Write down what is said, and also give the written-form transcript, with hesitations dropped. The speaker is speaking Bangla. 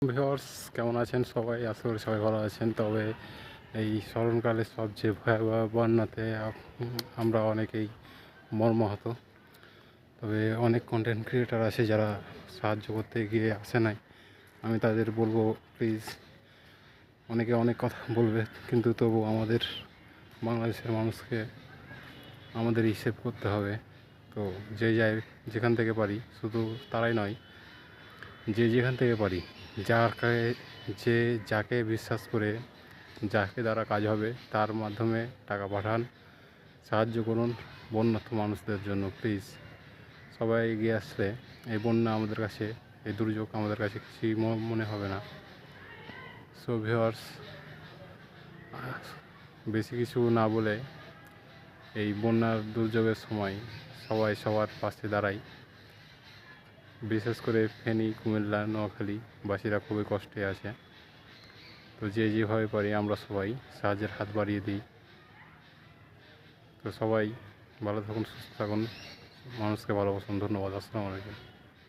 ভিউয়ার্স, কেমন আছেন সবাই? আশা করি সবাই ভালো আছেন। তবে এই স্মরণকালের সবচেয়ে ভয়াবহ বন্যাতে আমরা অনেকেই মর্মাহত। তবে অনেক কন্টেন্ট ক্রিয়েটার আছে যারা সাহায্য করতে গিয়ে আসে নাই। আমি তাদের বলবো, প্লিজ, অনেকে অনেক কথা বলবে, কিন্তু তবু আমাদের বাংলাদেশের মানুষকে আমাদের হিসেব করতে হবে। তো যে যায় যেখান থেকে পারি, শুধু তারাই নয়, যে যেখান থেকে পারি, যে যাকে বিশ্বাস করে, যাকে দ্বারা কাজ হবে, তার মাধ্যমে টাকা পাঠান, সাহায্য করুন বন্যার্থ মানুষদের জন্য। প্লিজ সবাই এগিয়ে আসলে এই বন্যা আমাদের কাছে, এই দুর্যোগ আমাদের কাছে কিছুই মনে হবে না। সো ভিউয়ার্স, বেশি কিছু না বলে, এই বন্যার দুর্যোগের সময় সবাই সবার পাশে দাঁড়াই। বিশেষ করে ফেনী, কুমিল্লা, নোয়াখালী বাসীরা খুবই কষ্টে আছে। তো যে যেভাবে পারি আমরা সবাই সাহায্যের হাত বাড়িয়ে দিই। তো সবাই ভালো থাকুন, সুস্থ থাকুন, মানুষকে ভালোবাসুন। ধন্যবাদ। আসসালামু আলাইকুম।